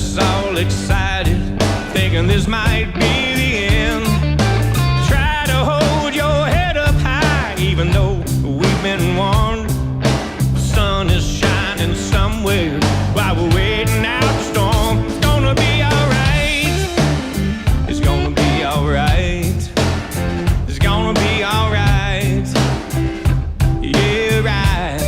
was all excited, thinking this might be the end. Try to hold your head up high, even though we've been warned. The sun is shining somewhere while we're waiting out the storm. It's gonna be alright. It's gonna be alright. It's gonna be alright. Yeah, right.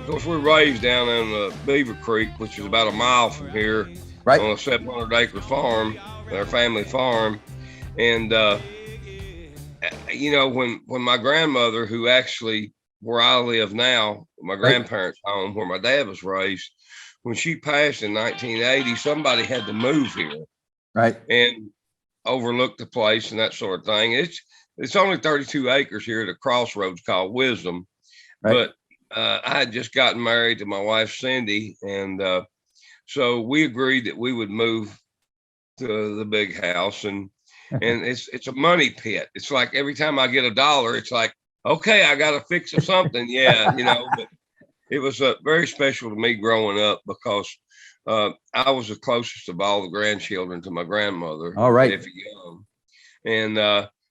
Of course, we're raised down in the Beaver Creek, which is about a mile from here, Right. on a 700-acre farm, our family farm. And, you know, when my grandmother, who actually, where I live now, my grandparents' home, where my dad was raised, when she passed in 1980, somebody had to move here. Right. And overlook the place and that sort of thing. It's only 32 acres here at a crossroads called Wisdom. Right. But I had just gotten married to my wife, Cindy. And so we agreed that we would move to the big house. And it's a money pit. It's like every time I get $1, it's like, okay, I got to fix something. Yeah, you know, but it was very special to me growing up because I was the closest of all the grandchildren to my grandmother. All right. If young. And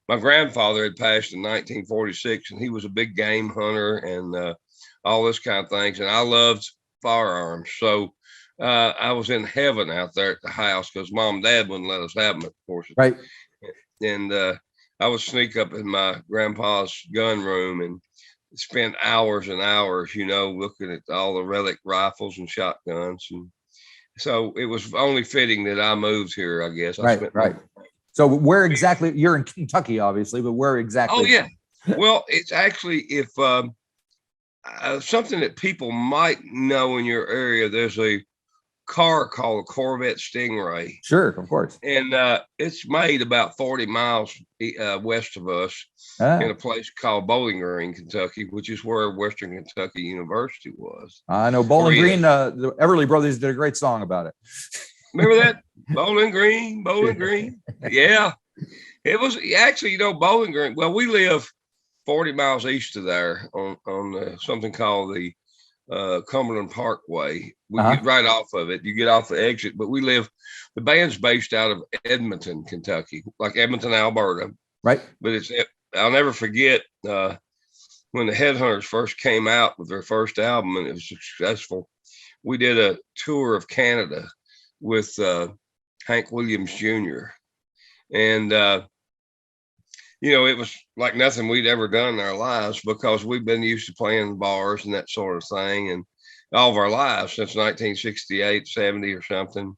my grandfather had passed in 1946, and he was a big game hunter and all this kind of things. And I loved firearms. So I was in heaven out there at the house because mom and dad wouldn't let us have them, of course. Right. And I would sneak up in my grandpa's gun room and spend hours and hours, you know, looking at all the relic rifles and shotguns. And so it was only fitting that I moved here, I guess. Right. So where exactly, you're in Kentucky, obviously, but where exactly? Oh, yeah. Well, it's actually, if something that people might know in your area, there's a car called a Corvette Stingray. Sure, of course. And it's made about 40 miles west of us in a place called Bowling Green, Kentucky, which is where Western Kentucky University was. I know Bowling Green. The Everly Brothers did a great song about it. Remember that? Bowling Green, Bowling Green. Yeah. It was actually, you know, Bowling Green. Well, we live 40 miles east of there on something called the Cumberland Parkway. We get right off of it. You get off the exit, but the band's based out of Edmonton, Kentucky, like Edmonton, Alberta. Right. But I'll never forget when the Headhunters first came out with their first album and it was successful. We did a tour of Canada with Hank Williams Jr. And, you know, it was like nothing we'd ever done in our lives because we've been used to playing bars and that sort of thing. And all of our lives since 1968, 70 or something.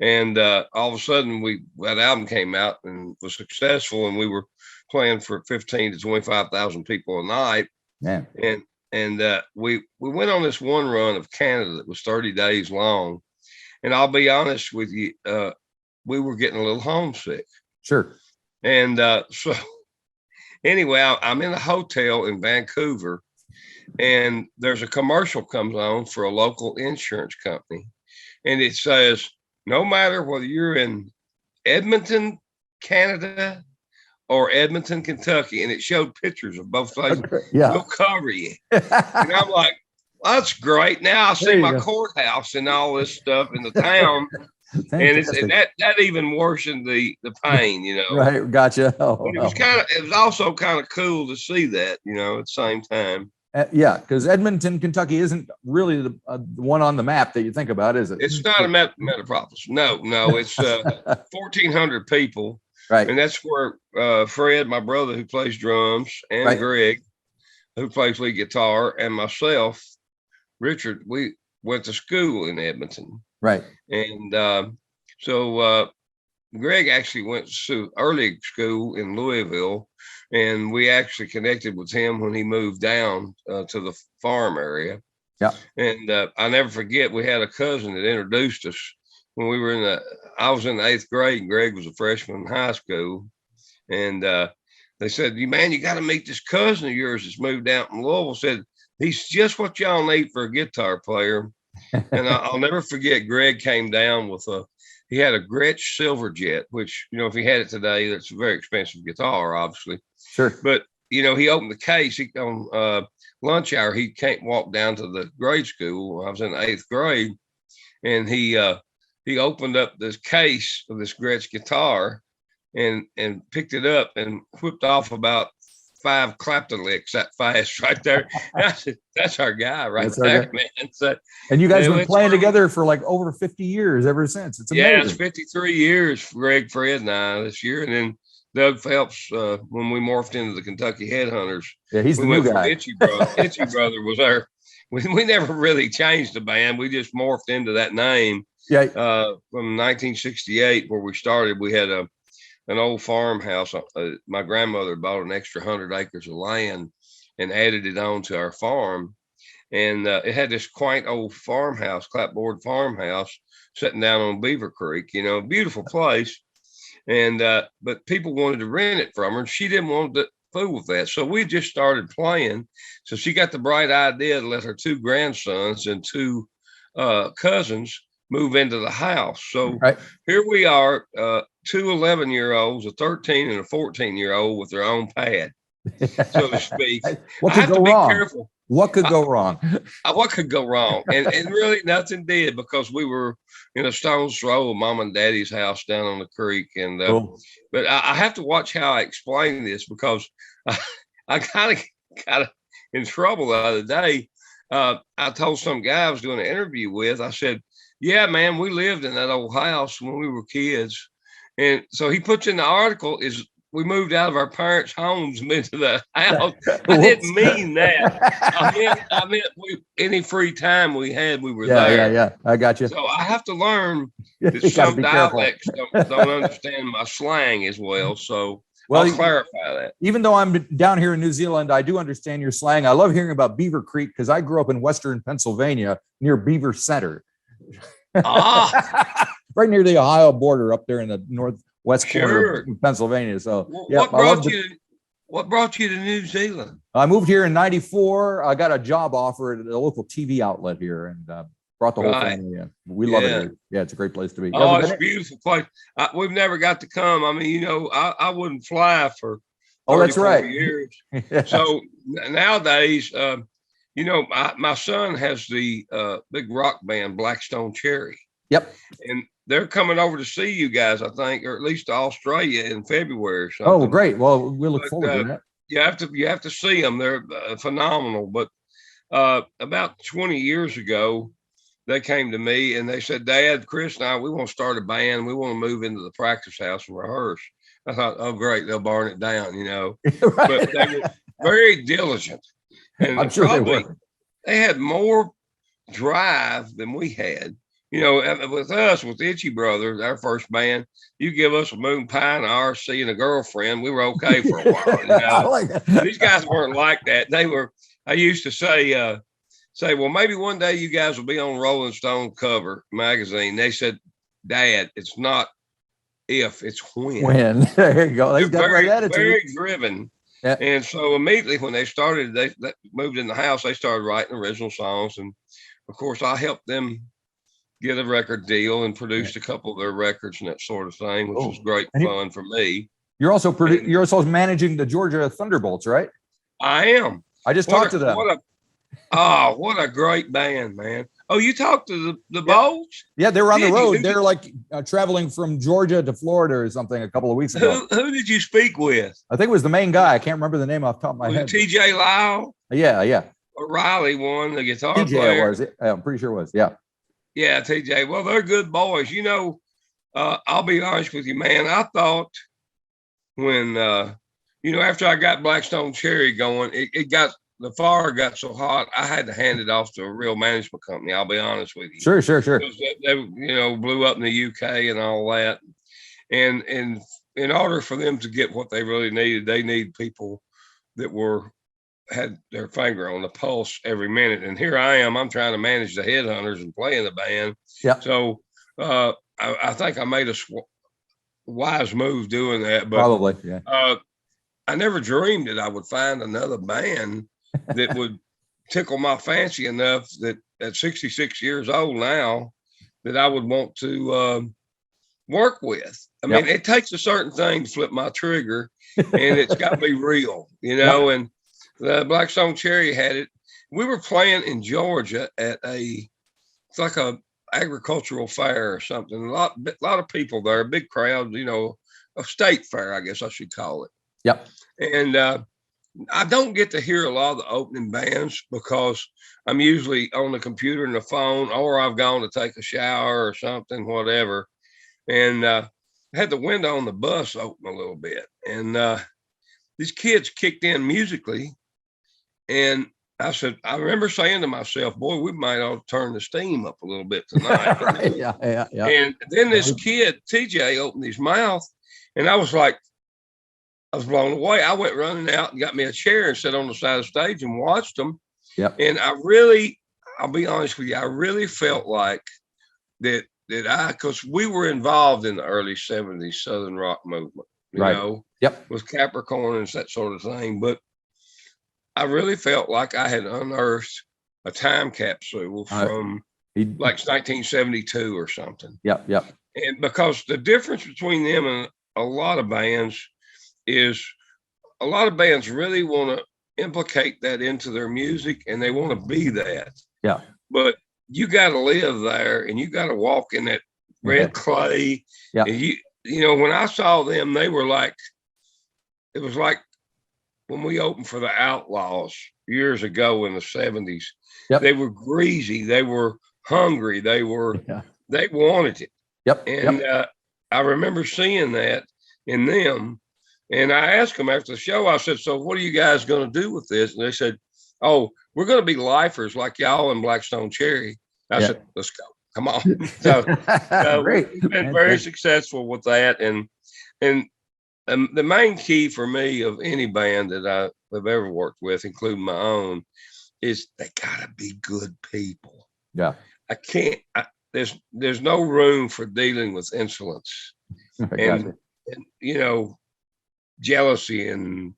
And all of a sudden that album came out and was successful. And we were playing for 15 to 25,000 people a night. Yeah. And we went on this one run of Canada that was 30 days long. And I'll be honest with you, we were getting a little homesick. Sure. And so anyway, I'm in a hotel in Vancouver and there's a commercial comes on for a local insurance company. And it says, no matter whether you're in Edmonton, Canada, or Edmonton, Kentucky, and it showed pictures of both places, we'll cover you. And I'm like, well, that's great. Now I see my courthouse and all this stuff in the town. And that even worsened the pain, you know. Right, gotcha. It was also kind of cool to see that, you know, at the same time. Yeah, because Edmonton, Kentucky isn't really the one on the map that you think about, is it? It's not a metropolis. No, it's 1,400 people. Right. And that's where Fred, my brother, who plays drums, and Greg, who plays lead guitar, and myself, Richard, we went to school in Edmonton. Right. And so Greg actually went to early school in Louisville, and we actually connected with him when he moved down to the farm area. Yeah. And I never forget, we had a cousin that introduced us when we were I was in the 8th grade and Greg was a freshman in high school. And they said, you got to meet this cousin of yours that's moved out from Louisville. Said, he's just what y'all need for a guitar player. And I'll never forget, Greg came down with he had a Gretsch Silverjet, which, you know, if he had it today, that's a very expensive guitar, obviously. Sure. But, you know, he opened the case on lunch hour. He can't walk down to the grade school. I was in the 8th grade. and he opened up this case of this Gretsch guitar and picked it up and whipped off about 5 Clapton licks that fast right there. I said, that's our guy right there, man. So, and you guys have been playing together for like over 50 years ever since. It's amazing. Yeah, it's 53 years for Greg, Fred, and I this year. And then Doug Phelps, when we morphed into the Kentucky Headhunters. Yeah, he's the new guy. Itchy Brother was our, we never really changed the band. We just morphed into that name. Yeah. From 1968, where we started, we had an old farmhouse. My grandmother bought an extra 100 acres of land and added it on to our farm. And it had this quaint old farmhouse, clapboard farmhouse, sitting down on Beaver Creek, beautiful place. And but people wanted to rent it from her, and she didn't want to fool with that. So we just started playing. So she got the bright idea to let her 2 grandsons and 2 cousins move into the house. So here we are, 2 11-year-olds, a 13 and a 14-year-old with their own pad, so to speak. What could go wrong? Careful. What could go wrong? What could go wrong? And really nothing did, because we were in a stone's throw of Mom and Daddy's house down on the creek. And cool. But I have to watch how I explain this, because I kind of got in trouble the other day. I told some guy I was doing an interview with, I said, yeah, man, we lived in that old house when we were kids. And so he puts in the article is we moved out of our parents' homes and into the house. I didn't mean that. I meant any free time we had, we were there. Yeah. I got you. So I have to learn that some dialects don't understand my slang as well. So I'll clarify that. Even though I'm down here in New Zealand, I do understand your slang. I love hearing about Beaver Creek because I grew up in Western Pennsylvania near Beaver Center. Right near the Ohio border up there in the northwest corner of Pennsylvania. So what brought you to New Zealand? I moved here in '94. I got a job offer at a local TV outlet here, and brought the whole family in. We love it here. Yeah, it's a great place to be. It's a beautiful place. We've never got to come. I mean, I wouldn't fly for 34 years. So nowadays, my son has the big rock band Blackstone Cherry. Yep. And they're coming over to see you guys, I think, or at least to Australia in February or something. Oh, great. Well, we look forward to that. You have to see them. They're phenomenal. But about 20 years ago, they came to me and they said, Dad, Chris and I, we want to start a band. We want to move into the practice house and rehearse. I thought, oh, great. They'll burn it down, But they were very diligent. And I'm sure they were. They had more drive than we had. With us, with Itchy Brother, our first band, you give us a moon pie and an RC and a girlfriend, we were okay for a while. I like that. These guys weren't like that. They were. I used to say, well, maybe one day you guys will be on Rolling Stone cover magazine. They said, Dad, it's not if, it's when. When. There you go. They've got the right attitude. Very driven. Yeah. And so immediately when they started, they moved in the house, they started writing original songs. And of course, I helped them get a record deal and produced a couple of their records and that sort of thing, which was great fun for me. You're also managing the Georgia Thunderbolts, right? I am. I just talked to them. What a great band, man. Oh, you talked to the Bolts? Yeah, they were on the road. They're like traveling from Georgia to Florida or something a couple of weeks ago. Who did you speak with? I think it was the main guy. I can't remember the name off the top of my head. TJ Lyle? Yeah. O'Reilly won the guitar TJ player. was. I'm pretty sure it was. Yeah. Yeah, TJ. Well, they're good boys. I'll be honest with you, man. I thought when, after I got Blackstone Cherry going, the fire got so hot, I had to hand it off to a real management company. I'll be honest with you. Sure. They blew up in the UK and all that. And in order for them to get what they really needed, they need people that had their finger on the pulse every minute. And here I am, I'm trying to manage the Headhunters and play in the band. Yeah. So I think I made a wise move doing that. But probably, yeah. I never dreamed that I would find another band that would tickle my fancy enough that at 66 years old now that I would want to work with. I mean, it takes a certain thing to flip my trigger, and it's got to be real, and the Blackstone Cherry had it. We were playing in Georgia at it's like a agricultural fair or something. A lot of people there, a big crowd, a state fair, I guess I should call it. Yep. And I don't get to hear a lot of the opening bands because I'm usually on the computer and the phone, or I've gone to take a shower or something, whatever. And I had the window on the bus open a little bit, and these kids kicked in musically. And I remember saying to myself, boy, we might ought to turn the steam up a little bit tonight. Right. Yeah. And then this kid, TJ, opened his mouth, and I was blown away. I went running out and got me a chair and sat on the side of the stage and watched them. Yep. And I'll be honest with you, I really felt like that because we were involved in the early 70s Southern rock movement, Yep. with Capricorn and that sort of thing. But I really felt like I had unearthed a time capsule from like 1972 or something. Yep. And because the difference between them and a lot of bands is a lot of bands really want to implicate that into their music, and they want to be that. Yeah. But you got to live there, and you got to walk in that red clay. Yeah. And when I saw them, it was like when we opened for the Outlaws years ago in the 70s. Yep. They were greasy, they were hungry, they wanted it. Yep. And I remember seeing that in them. And I asked them after the show, I said, so what are you guys going to do with this? And they said, oh, we're going to be lifers like y'all in Blackstone Cherry. I said, let's go. Come on. So we've been very successful with that. And the main key for me of any band that I've ever worked with, including my own, is they gotta be good people. Yeah. There's no room for dealing with insolence and jealousy and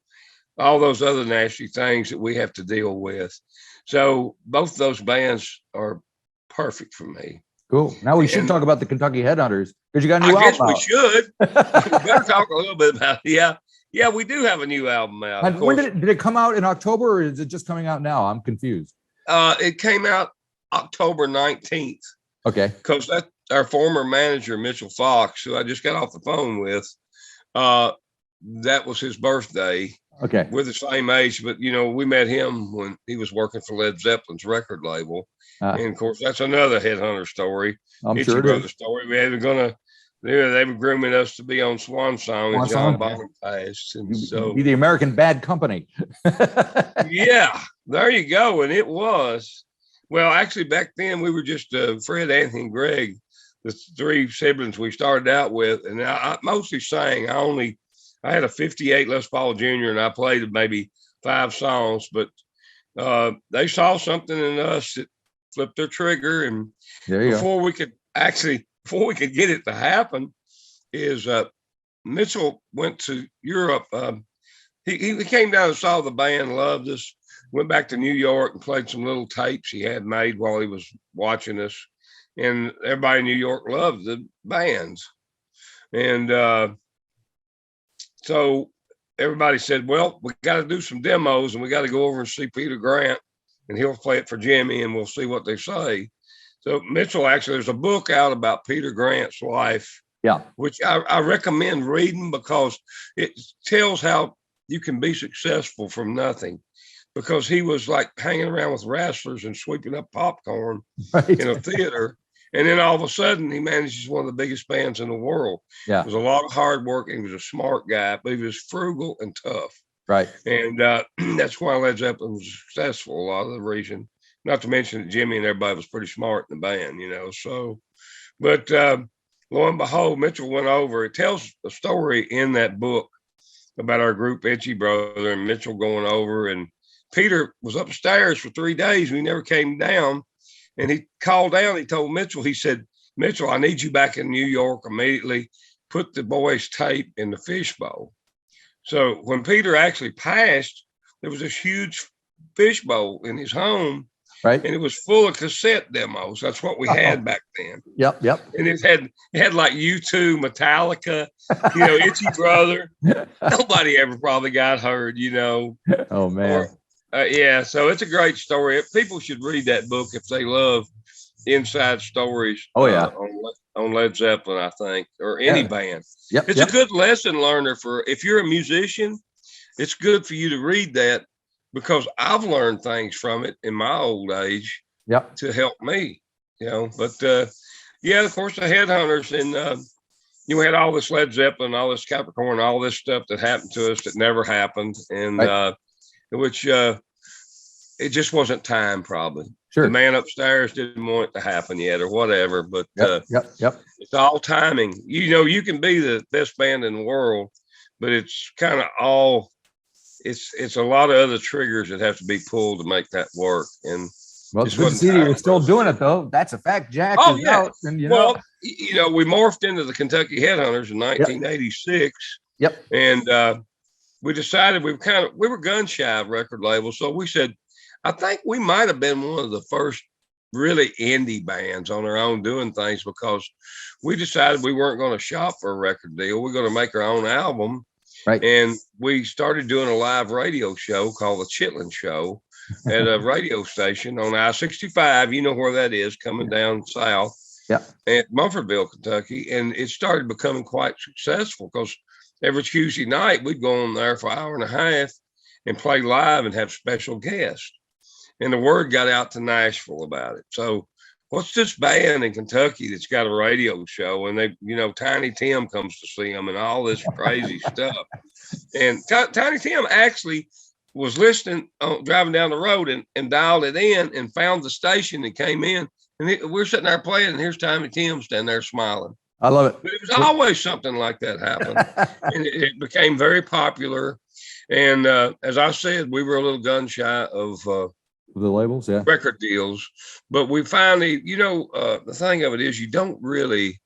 all those other nasty things that we have to deal with. So both those bands are perfect for me. Cool. Now we should talk about the Kentucky Headhunters, because you got a new album. I guess we should. We better talk a little bit about it. Yeah, we do have a new album out. And when did it come out, in October, or is it just coming out now? I'm confused. It came out October 19th. Okay. Because that's our former manager, Mitchell Fox, who I just got off the phone with. That was his birthday. Okay. We're the same age, but we met him when he was working for Led Zeppelin's record label. And of course, that's another Headhunter story. I'm It's sure it another is. story. We had they were grooming us to be on Swan Song, and John Bonham passed. And so be the American Bad Company. yeah, there you go. And it was, well, actually back then we were just Fred, Anthony, and Greg, the three siblings we started out with. And I mostly sang. I had a 58 Les Paul Jr. and I played maybe 5 songs, but they saw something in us that flipped their trigger. And before we could get it to happen, is Mitchell went to Europe. He came down and saw the band, loved us, went back to New York and played some little tapes he had made while he was watching us. And everybody in New York loved the bands. And so everybody said, well, we got to do some demos and we got to go over and see Peter Grant, and he'll play it for Jimmy and we'll see what they say. So Mitchell, actually, there's a book out about Peter Grant's life, which I recommend reading, because it tells how you can be successful from nothing, because he was like hanging around with wrestlers and sweeping up popcorn in a theater. And then all of a sudden he manages one of the biggest bands in the world. Yeah. It was a lot of hard work. And he was a smart guy, but he was frugal and tough. Right. And that's why Led Zeppelin was successful, a lot of the reason. Not to mention that Jimmy and everybody was pretty smart in the band, so, but lo and behold, Mitchell went over. It tells a story in that book about our group, Itchy Brother, and Mitchell going over, and Peter was upstairs for 3 days. We never came down, and he called down. He told Mitchell, he said, Mitchell, I need you back in New York immediately. Put the boys' tape in the fishbowl. So when Peter actually passed, there was this huge fishbowl in his home. Right. And it was full of cassette demos. That's what we had back then. Yep. And it had like U2, Metallica, Itchy Brother. Nobody ever probably got heard, Oh, man. So it's a great story. People should read that book if they love inside stories. Oh yeah. On Led Zeppelin, I think, or any band. Yep. It's a good lesson learner for if you're a musician. It's good for you to read that because I've learned things from it in my old age. Yep. To help me, But yeah, of course, the Headhunters and you had all this Led Zeppelin, all this Capricorn, all this stuff that happened to us that never happened, and which it just wasn't time, probably. Sure. The man upstairs didn't want it to happen yet, or whatever. But yep. It's all timing. You can be the best band in the world, but it's kind of all. It's a lot of other triggers that have to be pulled to make that work. And well, it's good to see you're still doing it, though. That's a fact. Jack is out, and we morphed into the Kentucky Headhunters in 1986. Yep. And we decided we were gun shy record label, so we said, I think we might have been one of the first really indie bands on our own doing things because we decided we weren't going to shop for a record deal. We're going to make our own album. Right. And we started doing a live radio show called the Chitlin Show at a radio station on I-65. You know where that is, coming down south at Mumfordville, Kentucky. And it started becoming quite successful because every Tuesday night we'd go on there for an hour and a half and play live and have special guests. And the word got out to Nashville about it. So what's this band in Kentucky that's got a radio show? And they, Tiny Tim comes to see them and all this crazy stuff. And Tiny Tim actually was listening, driving down the road and dialed it in and found the station and came in. And we're sitting there playing, and here's Tiny Tim standing there smiling. I love it. But it was always something like that happened. And it became very popular. And as I said, we were a little gun shy of the labels, record deals. But we finally, the thing of it is you don't really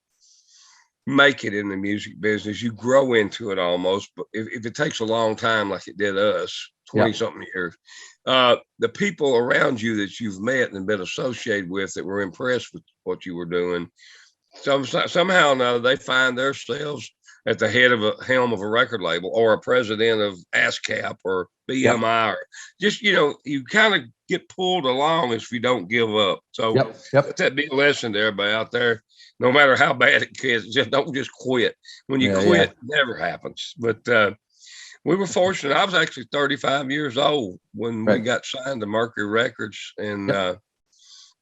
make it in the music business. You grow into it almost. But if it takes a long time like it did us, 20-something years, the people around you that you've met and been associated with that were impressed with what you were doing, somehow or another, they find themselves at the helm of a record label or a president of ASCAP or BMI, or just, you kind of get pulled along if you don't give up. So let that be a lesson to everybody out there. No matter how bad it gets, just don't just quit. When you quit, it never happens. But we were fortunate. I was actually 35 years old when we got signed to Mercury Records. And, and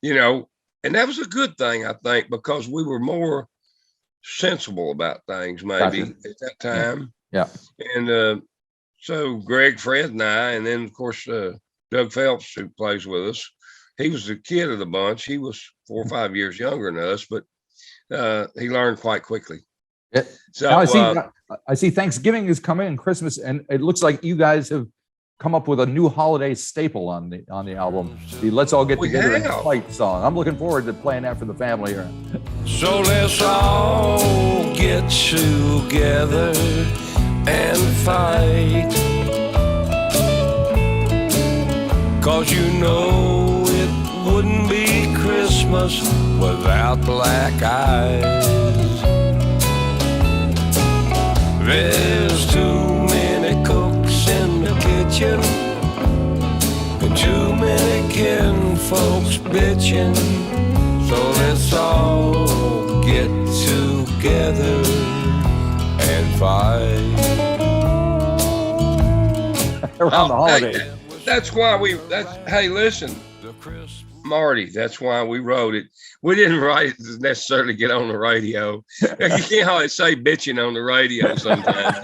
that was a good thing, I think, because we were more sensible about things maybe at that time. And so Greg, Fred, and I, and then, of course, Doug Phelps, who plays with us, he was the kid of the bunch. He was 4 or 5 years younger than us, but he learned quite quickly. So now I see Thanksgiving is coming and Christmas, and it looks like you guys have come up with a new holiday staple on the album. The Let's All Get Together and Fight song. I'm looking forward to playing that for the family here. So let's all get together and fight, 'cause it wouldn't be Christmas without black eyes. There's too many cooks in the kitchen and too many kin folks bitching. So let's all get together and fight around the holidays. Hey, listen, Marty, that's why we wrote it. We didn't write it to necessarily get on the radio. You can't always say bitching on the radio sometimes,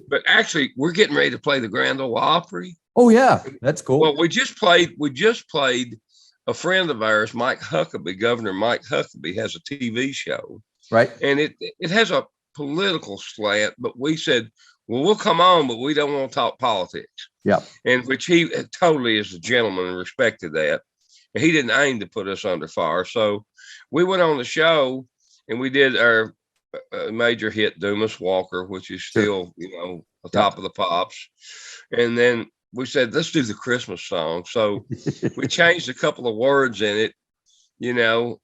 But actually, we're getting ready to play the Grand Ole Opry. Oh yeah, that's cool. Well, we just played a friend of ours, Mike Huckabee. Governor Mike Huckabee has a TV show, right? And it has a political slant, but we said, well, we'll come on, but we don't want to talk politics. Yeah. And which he totally is a gentleman and respected that. And he didn't aim to put us under fire. So we went on the show and we did our major hit, Dumas Walker, which is still, the top of the pops. And then we said, let's do the Christmas song. So we changed a couple of words in it, and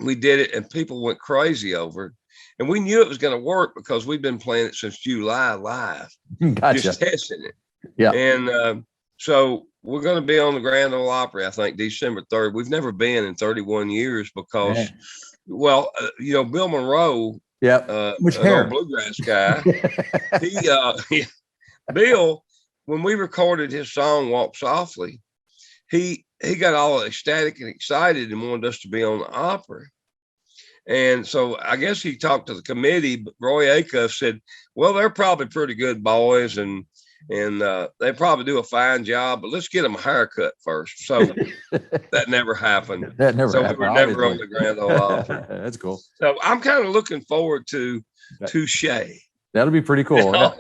we did it and people went crazy over it. And we knew it was going to work because we've been playing it since July live, Gotcha. just testing it. Yeah. And So we're going to be on the Grand Ole Opry, I think, December 3rd. We've never been in 31 years because, well, Bill Monroe, which an hair? old bluegrass guy, Bill, when we recorded his song "Walk Softly," he got all ecstatic and excited and wanted us to be on the opera. And so I guess he talked to the committee, but Roy Acuff said, well, they're probably pretty good boys and they probably do a fine job, but let's get them a haircut first. So that never happened. That never so happened. We were never on the Grand Ole Opry. That's cool. So I'm kind of looking forward to Touche. That'll be pretty cool. Now,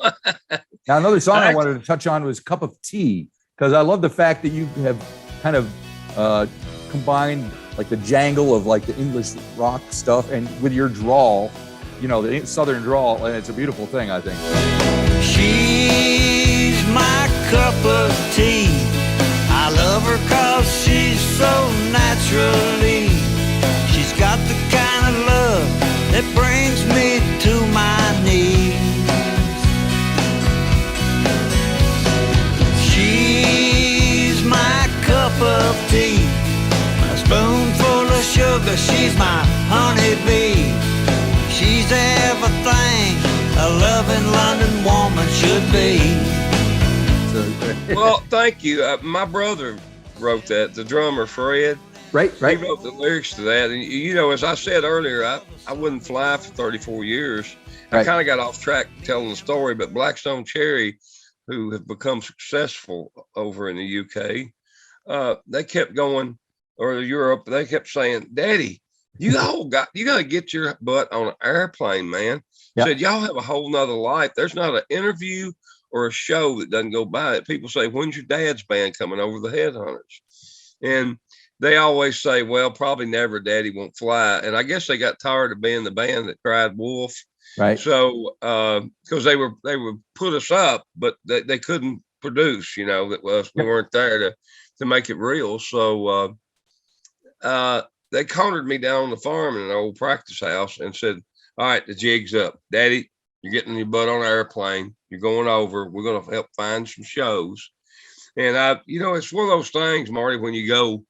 another song I wanted to touch on was Cup of Tea, because I love the fact that you have kind of combined like the jangle of like the English rock stuff and with your drawl, the Southern drawl, and it's a beautiful thing, I think. She's my cup of tea. I love her 'cause she's so naturally. She's got the kind of love that brings me to my knees. She's my cup of tea. My spoonful of sugar, she's my honeybee. She's everything a loving London woman should be. Well, thank you. My brother wrote that, the drummer, Fred. Right. He wrote the lyrics to that. And, as I said earlier, I wouldn't fly for 34 years. I kind of got off track telling the story, but Blackstone Cherry, who have become successful over in the UK, they kept going, or Europe, they kept saying, Daddy, you got to get your butt on an airplane, man. Said, y'all have a whole nother life. There's not an interview or a show that doesn't go by it. People say, when's your dad's band coming over, the Headhunters? And they always say, well, probably never, Daddy won't fly. And I guess they got tired of being the band that cried wolf. Right. So, because they would put us up, but they couldn't produce, we weren't there to make it real. So they cornered me down on the farm in an old practice house and said, all right, the jig's up. Daddy, you're getting your butt on an airplane. You're going over. We're going to help find some shows. And it's one of those things, Marty, when you go,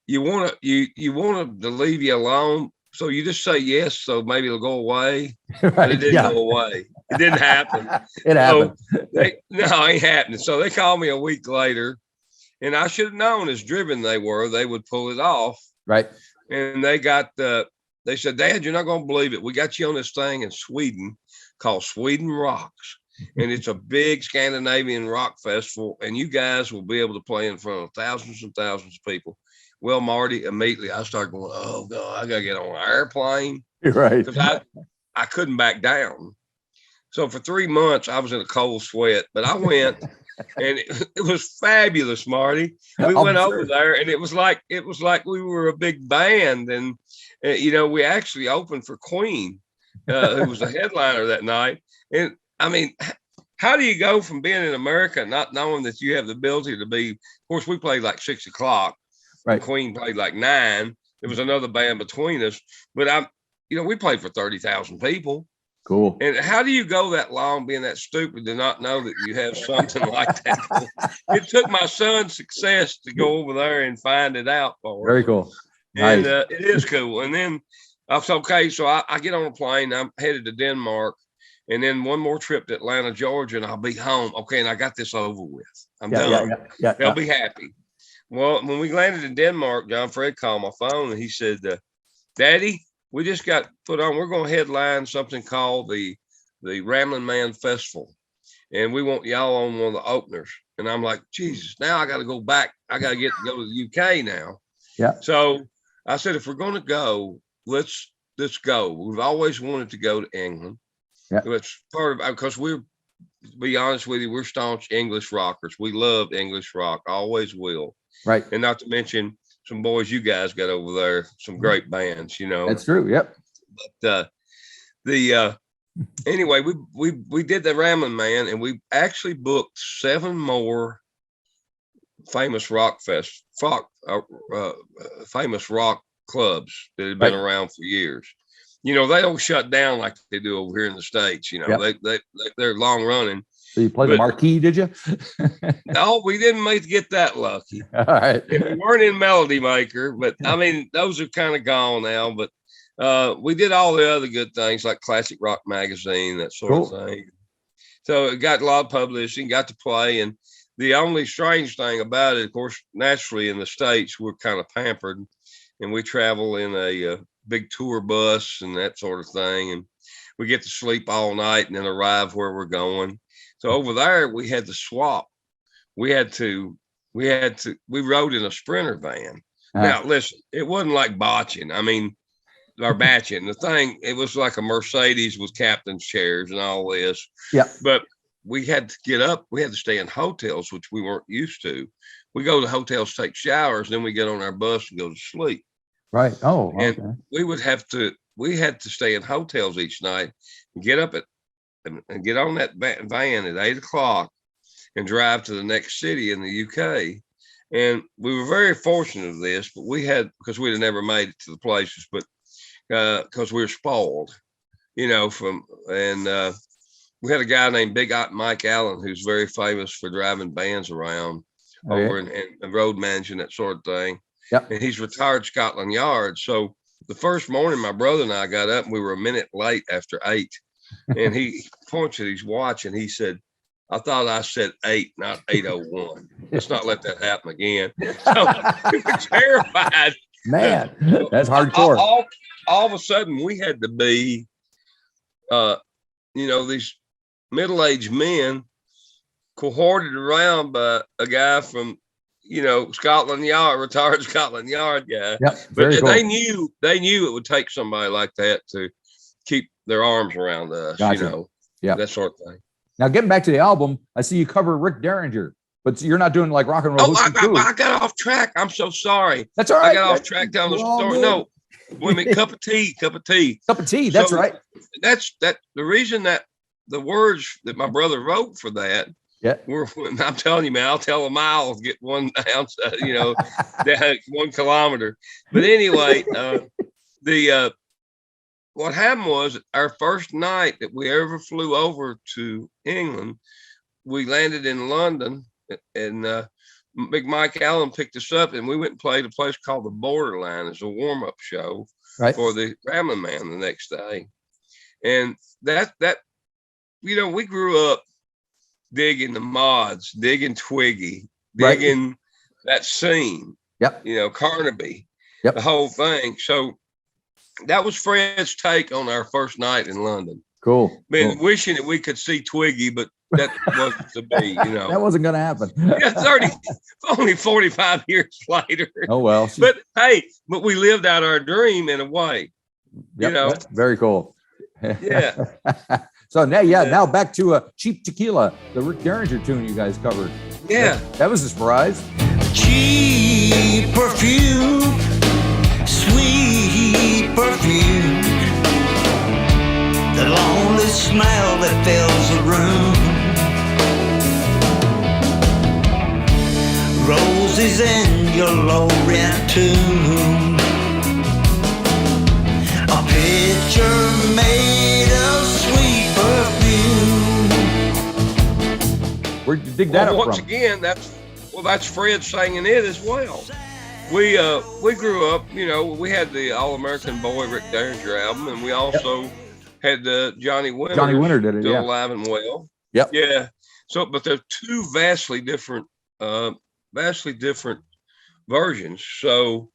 you want them to leave you alone. So you just say yes, so maybe it'll go away. Right, but it didn't go away. It didn't happen. It happened. No, it ain't happening. So they called me a week later, and I should have known as driven they were, they would pull it off. Right. And they said, Dad, you're not going to believe it. We got you on this thing in Sweden called Sweden Rocks. And it's a big Scandinavian rock festival. And you guys will be able to play in front of thousands and thousands of people. Well, Marty, immediately I started going, oh, God, I got to get on an airplane. Right. Because I couldn't back down. So for 3 months, I was in a cold sweat. But I went, and it was fabulous, Marty. We went over there, and it was like we were a big band. And we actually opened for Queen, who was the headliner that night. And I mean, how do you go from being in America, not knowing that you have the ability to be, of course, we played like 6 o'clock. Right. Queen played like 9. There was another band between us, but we played for 30,000 people. Cool. And how do you go that long being that stupid to not know that you have something like that? It took my son's success to go over there and find it out for Very cool. And nice. It is cool. And then I was okay. So I get on a plane. I'm headed to Denmark, and then one more trip to Atlanta, Georgia, and I'll be home. Okay. And I got this over with. I'm done. They'll be happy. Well, when we landed in Denmark, John Fred called my phone and he said, Daddy, we just got put on. We're going to headline something called the Ramblin' Man Festival. And we want y'all on one of the openers. And I'm like, Jesus, now I got to go back. I got to go to the UK now. Yeah. So I said, if we're going to go, let's go. We've always wanted to go to England. Yeah. It's part of, because to be honest with you, we're staunch English rockers. We love English rock, always will. Right. And not to mention some boys you guys got over there, some great bands, That's true. Yep. But anyway, we did the Ramblin' Man, and we actually booked 7 more famous rock famous rock clubs that had been around for years. They don't shut down like they do over here in the States. They're long running. So you played the marquee, did you? No, we didn't get that lucky. All right. And we weren't in Melody Maker, but I mean, those are kind of gone now. But we did all the other good things like Classic Rock Magazine, that sort of thing. So it got a lot of publicity, got to play. And the only strange thing about it, of course, naturally in the States, we're kind of pampered, and we travel in a big tour bus and that sort of thing. And we get to sleep all night and then arrive where we're going. So over there, we had to swap. We rode in a Sprinter van. Now, listen, it wasn't like botching. I mean, or batching. The thing, it was like a Mercedes with captain's chairs and all this. Yeah. But we had to get up. We had to stay in hotels, which we weren't used to. We go to hotels, take showers, then we get on our bus and go to sleep. Right. Oh, okay. And we had to stay in hotels each night and get up and get on that van at 8 o'clock and drive to the next city in the UK. And we were very fortunate of this, but because we'd have never made it to the places, but because we were spoiled, we had a guy named Big Mike Allen, who's very famous for driving bands around over and road managing, that sort of thing. Yep. And he's retired Scotland Yard. So the first morning, my brother and I got up and we were a minute late after 8. And he points at his watch and he said, I thought I said 8, not 8:01. Let's not let that happen again. So we were terrified. Man, that's hardcore. All of a sudden, we had to be, these middle-aged men cohorted around by a guy from, Scotland Yard, retired Scotland Yard guy. Yep, but cool. they knew it would take somebody like that to keep their arms around us, Gotcha. that sort of thing. Now, getting back to the album, I see you cover Rick Derringer, but you're not doing like rock and roll. Oh, I got off track. I'm so sorry. That's all right. I got off track down the story. No, wait a minute. Cup of tea. Cup of tea. That's right. That's the reason that the words that my brother wrote for that. Yeah. I'm telling you, man, I'll tell a mile to get 1 ounce, 1 kilometer. But anyway, what happened was our first night that we ever flew over to England, we landed in London, and Big Mike Allen picked us up, and we went and played a place called the Borderline as a warm-up show for the Ramblin' Man the next day. And that we grew up digging the mods, digging Twiggy, digging that scene. Yep. Carnaby, the whole thing. So that was Fred's take on our first night in London. Cool. Wishing that we could see Twiggy, but that wasn't to be, That wasn't going to happen. Only 45 years later. Oh, well. But we lived out our dream in a way. Yep, very cool. Yeah. So now back to Cheap Tequila, the Rick Derringer tune you guys covered. Yeah. That was a surprise. Cheap perfume, sweet perfume, the lonely smell that fills the room. Roses in your low rent tomb, a picture made of sweet perfume. Where'd you dig that up once from? Again, that's Fred singing it as well. We grew up, we had the All American Boy Rick Derringer album, and we also had Johnny Winter. Johnny Winter did it, still alive and well. Yep. Yeah. So, but they're two vastly different versions. So,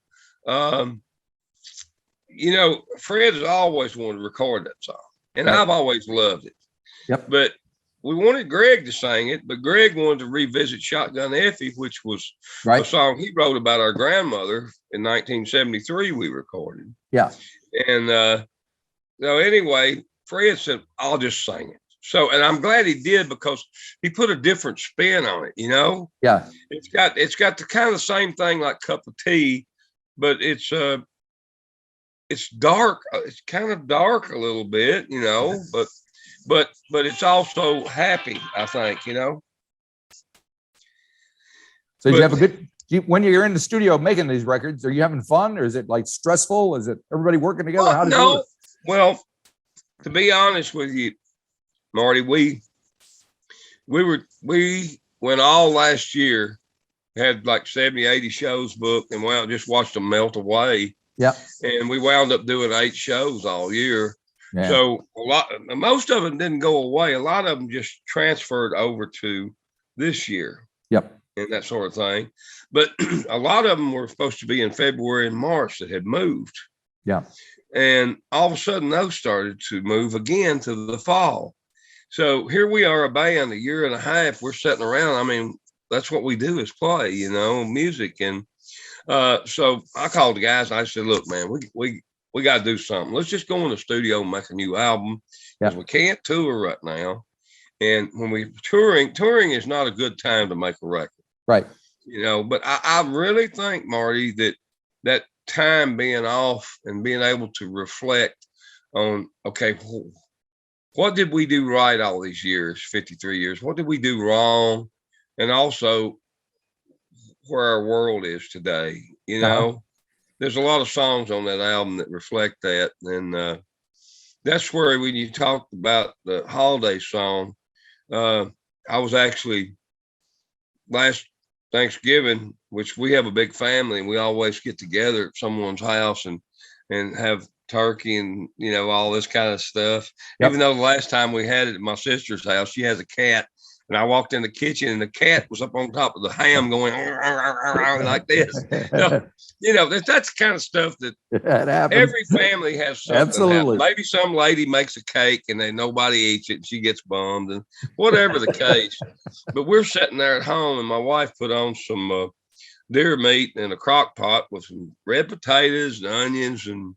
Fred has always wanted to record that song, and I've always loved it. Yep. But we wanted Greg to sing it, but Greg wanted to revisit Shotgun Effie, which was a song he wrote about our grandmother in 1973. We recorded. Yeah. And so anyway, Fred said, "I'll just sing it." So, and I'm glad he did, because he put a different spin on it. Yeah. It's got the kind of the same thing like Cup of Tea, but it's dark. It's kind of dark a little bit, but it's also happy, I think, So you have a good, when you're in the studio making these records, are you having fun, or is it like stressful? Is it everybody working together? How does it work? Well, to be honest with you, Marty, we went all last year, had like 70, 80 shows booked, and just watched them melt away. Yeah. And we wound up doing 8 shows all year. Yeah. So most of them didn't go away. A lot of them just transferred over to this year. Yep. And that sort of thing. But a lot of them were supposed to be in February and March that had moved. Yeah. And all of a sudden those started to move again to the fall. So here we are, a band, a year and a half, we're sitting around. I mean, that's what we do is play, music. And so I called the guys and I said, look, man, we got to do something. Let's just go in the studio and make a new album, because we can't tour right now. And when we touring is not a good time to make a record. Right. But I really think, Marty, that time being off and being able to reflect on, okay, what did we do right all these years, 53 years? What did we do wrong? And also where our world is today. There's a lot of songs on that album that reflect that. And that's where, when you talked about the holiday song, I was actually last Thanksgiving, which we have a big family and we always get together at someone's house and have turkey and, all this kind of stuff. Yep. Even though the last time we had it at my sister's house, she has a cat. And I walked in the kitchen and the cat was up on top of the ham going like this. That's the kind of stuff that every family has something. Absolutely. Maybe some lady makes a cake and then nobody eats it and she gets bummed and whatever the case. But we're sitting there at home and my wife put on some deer meat in a crock pot with some red potatoes and onions and,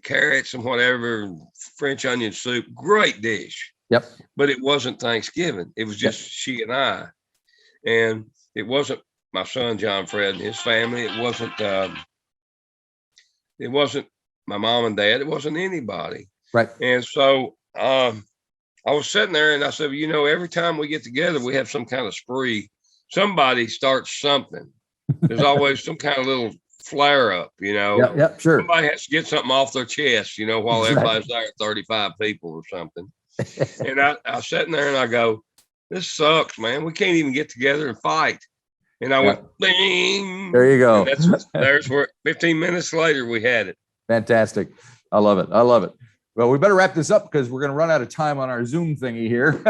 carrots and whatever, French onion soup. Great dish. Yep. But it wasn't Thanksgiving. It was just she and I. And it wasn't my son, John Fred, and his family. It wasn't my mom and dad. It wasn't anybody. Right. And so I was sitting there and I said, every time we get together, we have some kind of spree. Somebody starts something. There's always some kind of little flare up, Yeah, sure. Somebody has to get something off their chest, while everybody's there, 35 people or something. And I was sitting there and I go, this sucks, man. We can't even get together and fight. And I went, bing. There you go. There's where 15 minutes later we had it. Fantastic. I love it. Well, we better wrap this up because we're going to run out of time on our Zoom thingy here.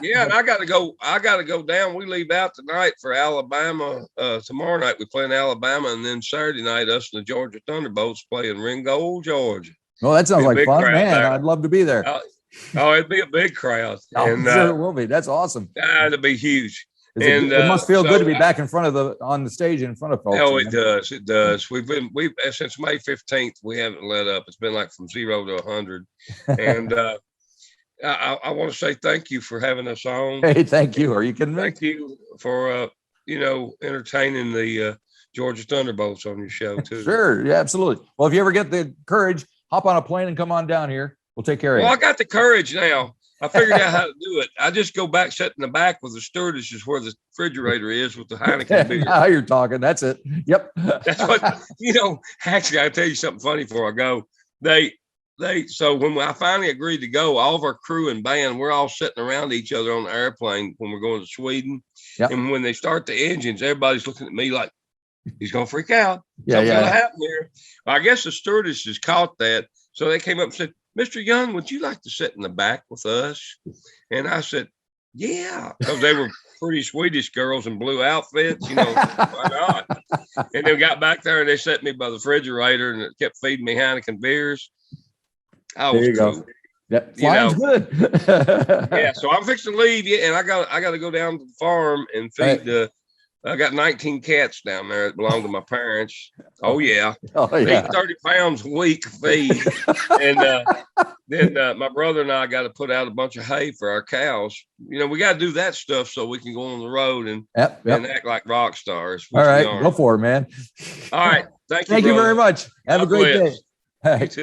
Yeah, and I got to go down. We leave out tonight for Alabama. Tomorrow night we play in Alabama, and then Saturday night us and the Georgia Thunderbolts play in Ringgold, Georgia. Well, that sounds like fun, man. There. I'd love to be there. It'd be a big crowd. And, sure it will be. That's awesome. It'll be huge. And it must feel good to be back in front of on the stage in front of folks. Oh, it does. It does. We've since May 15th, we haven't let up. It's been like from 0 to 100. And I want to say thank you for having us on. Hey, thank you. Are you kidding me? Thank you for entertaining the Georgia Thunderbolts on your show too. Sure. Yeah, absolutely. Well, if you ever get the courage, hop on a plane and come on down here. We'll take care of you. Well, I got the courage now. I figured out how to do it. I just go back, sit in the back with the stewardesses where the refrigerator is with the Heineken beer. Now you're talking. That's it. Yep. That's what, actually, I'll tell you something funny before I go. So when I finally agreed to go, all of our crew and band, we're all sitting around each other on the airplane when we're going to Sweden. Yep. And when they start the engines, everybody's looking at me like, he's going to freak out. Something's going to happen here. Well, I guess the stewardesses caught that. So they came up and said, Mr. Young, would you like to sit in the back with us? And I said, yeah, because they were pretty Swedish girls in blue outfits, why not? And they got back there and they set me by the refrigerator and it kept feeding me Heineken beers. I was cool. That flying's good. Yeah, so I'm fixing to leave you, and I got to go down to the farm and feed I got 19 cats down there that belong to my parents. Oh yeah. 30 pounds a week feed. And then my brother and I got to put out a bunch of hay for our cows. We got to do that stuff so we can go on the road and act like rock stars. All right, go for it, man. All right. Thank you very much. Have a great day.